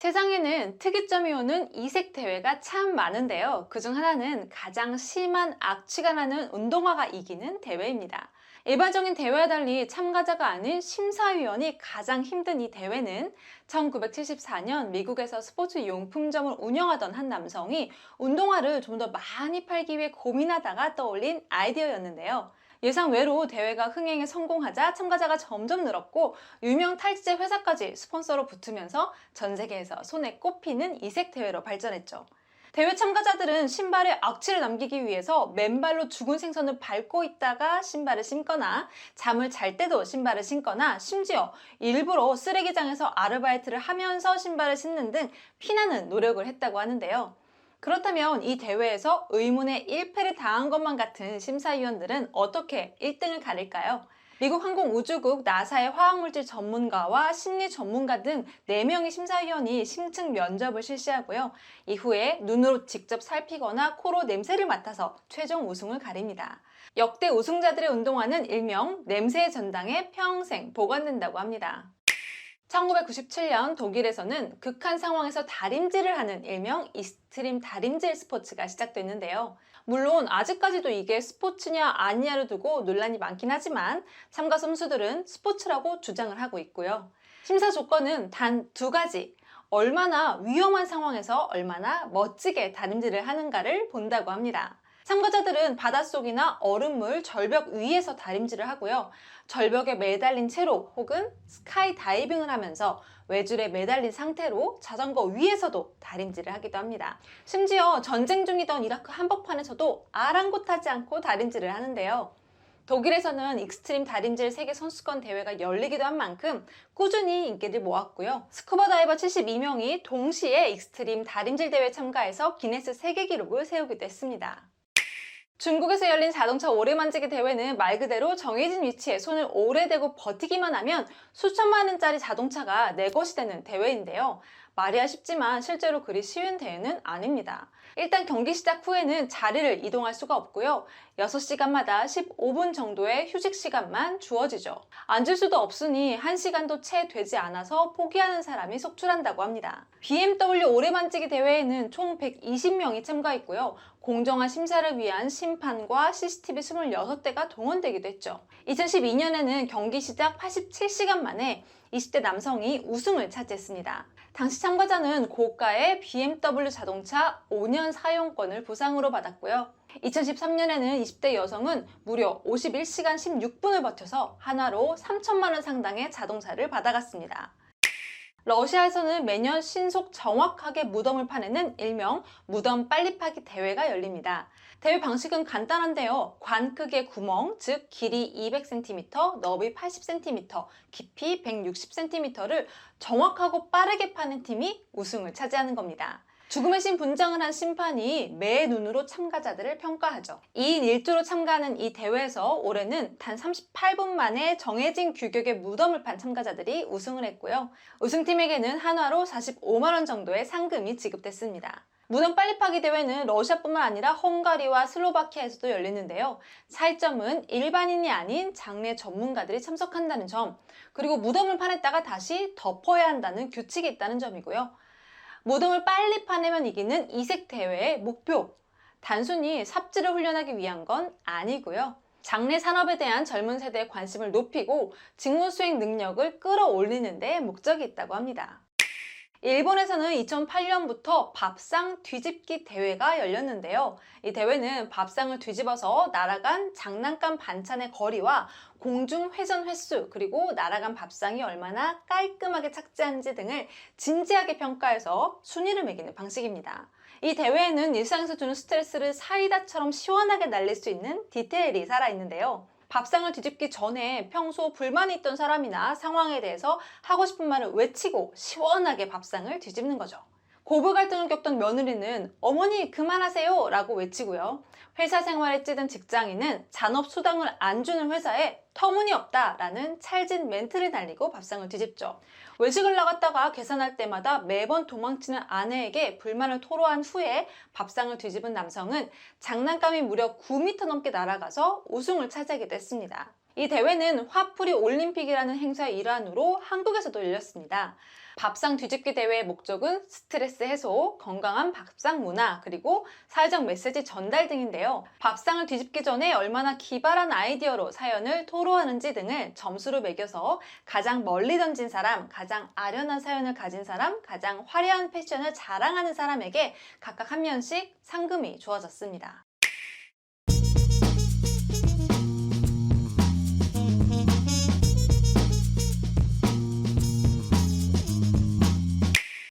세상에는 특이점이 오는 이색 대회가 참 많은데요. 그중 하나는 가장 심한 악취가 나는 운동화가 이기는 대회입니다. 일반적인 대회와 달리 참가자가 아닌 심사위원이 가장 힘든 이 대회는 1974년 미국에서 스포츠 용품점을 운영하던 한 남성이 운동화를 좀 더 많이 팔기 위해 고민하다가 떠올린 아이디어였는데요. 예상 외로 대회가 흥행에 성공하자 참가자가 점점 늘었고 유명 탈지제 회사까지 스폰서로 붙으면서 전 세계에서 손에 꼽히는 이색 대회로 발전했죠. 대회 참가자들은 신발에 악취를 남기기 위해서 맨발로 죽은 생선을 밟고 있다가 신발을 신거나 잠을 잘 때도 신발을 신거나 심지어 일부러 쓰레기장에서 아르바이트를 하면서 신발을 신는 등 피나는 노력을 했다고 하는데요. 그렇다면 이 대회에서 의문의 1패를 당한 것만 같은 심사위원들은 어떻게 1등을 가릴까요? 미국 항공우주국 나사의 화학물질 전문가와 심리 전문가 등 4명의 심사위원이 심층 면접을 실시하고요. 이후에 눈으로 직접 살피거나 코로 냄새를 맡아서 최종 우승을 가립니다. 역대 우승자들의 운동화는 일명 냄새의 전당에 평생 보관된다고 합니다. 1997년 독일에서는 극한 상황에서 다림질을 하는 일명 익스트림 다림질 스포츠가 시작됐는데요. 물론 아직까지도 이게 스포츠냐 아니냐를 두고 논란이 많긴 하지만 참가 선수들은 스포츠라고 주장을 하고 있고요. 심사 조건은 단 2가지. 얼마나 위험한 상황에서 얼마나 멋지게 다림질을 하는가를 본다고 합니다. 참가자들은 바닷속이나 얼음물, 절벽 위에서 다림질을 하고요. 절벽에 매달린 채로 혹은 스카이 다이빙을 하면서 외줄에 매달린 상태로 자전거 위에서도 다림질을 하기도 합니다. 심지어 전쟁 중이던 이라크 한복판에서도 아랑곳하지 않고 다림질을 하는데요. 독일에서는 익스트림 다림질 세계 선수권 대회가 열리기도 한 만큼 꾸준히 인기를 모았고요. 스쿠버 다이버 72명이 동시에 익스트림 다림질 대회에 참가해서 기네스 세계 기록을 세우기도 했습니다. 중국에서 열린 자동차 오래만지기 대회는 말 그대로 정해진 위치에 손을 오래 대고 버티기만 하면 수천만 원짜리 자동차가 내 것이 되는 대회인데요. 말이야 쉽지만 실제로 그리 쉬운 대회는 아닙니다. 일단 경기 시작 후에는 자리를 이동할 수가 없고요. 6시간마다 15분 정도의 휴식 시간만 주어지죠. 앉을 수도 없으니 1시간도 채 되지 않아서 포기하는 사람이 속출한다고 합니다. BMW 오래만지기 대회에는 총 120명이 참가했고요. 공정한 심사를 위한 심판과 CCTV 26대가 동원되기도 했죠. 2012년에는 경기 시작 87시간 만에 20대 남성이 우승을 차지했습니다. 당시 참가자는 고가의 BMW 자동차 5년 사용권을 보상으로 받았고요. 2013년에는 20대 여성은 무려 51시간 16분을 버텨서 한화로 3천만 원 상당의 자동차를 받아갔습니다. 러시아에서는 매년 신속 정확하게 무덤을 파내는 일명 무덤 빨리 파기 대회가 열립니다. 대회 방식은 간단한데요. 관 크기의 구멍, 즉 길이 200cm, 너비 80cm, 깊이 160cm를 정확하고 빠르게 파는 팀이 우승을 차지하는 겁니다. 죽음의 신 분장을 한 심판이 매 눈으로 참가자들을 평가하죠. 2인 1조로 참가하는 이 대회에서 올해는 단 38분 만에 정해진 규격의 무덤을 판 참가자들이 우승을 했고요. 우승팀에게는 한화로 45만 원 정도의 상금이 지급됐습니다. 무덤 빨리 파기 대회는 러시아뿐만 아니라 헝가리와 슬로바키아에서도 열리는데요. 차이점은 일반인이 아닌 장례 전문가들이 참석한다는 점, 그리고 무덤을 파냈다가 다시 덮어야 한다는 규칙이 있다는 점이고요. 무덤을 빨리 파내면 이기는 이색 대회의 목표, 단순히 삽질을 훈련하기 위한 건 아니고요. 장례 산업에 대한 젊은 세대의 관심을 높이고 직무 수행 능력을 끌어올리는 데 목적이 있다고 합니다. 일본에서는 2008년부터 밥상 뒤집기 대회가 열렸는데요. 이 대회는 밥상을 뒤집어서 날아간 장난감 반찬의 거리와 공중 회전 횟수, 그리고 날아간 밥상이 얼마나 깔끔하게 착지하는지 등을 진지하게 평가해서 순위를 매기는 방식입니다. 이 대회에는 일상에서 주는 스트레스를 사이다처럼 시원하게 날릴 수 있는 디테일이 살아있는데요. 밥상을 뒤집기 전에 평소 불만이 있던 사람이나 상황에 대해서 하고 싶은 말을 외치고 시원하게 밥상을 뒤집는 거죠. 고부 갈등을 겪던 며느리는 어머니 그만하세요 라고 외치고요. 회사 생활에 찌든 직장인은 잔업수당을 안 주는 회사에 터무니없다 라는 찰진 멘트를 날리고 밥상을 뒤집죠. 외식을 나갔다가 계산할 때마다 매번 도망치는 아내에게 불만을 토로한 후에 밥상을 뒤집은 남성은 장난감이 무려 9m 넘게 날아가서 우승을 차지하기도 했습니다. 이 대회는 화풀이 올림픽이라는 행사의 일환으로 한국에서도 열렸습니다. 밥상 뒤집기 대회의 목적은 스트레스 해소, 건강한 밥상 문화, 그리고 사회적 메시지 전달 등인데요. 밥상을 뒤집기 전에 얼마나 기발한 아이디어로 사연을 토로하는지 등을 점수로 매겨서 가장 멀리 던진 사람, 가장 아련한 사연을 가진 사람, 가장 화려한 패션을 자랑하는 사람에게 각각 한 면씩 상금이 주어졌습니다.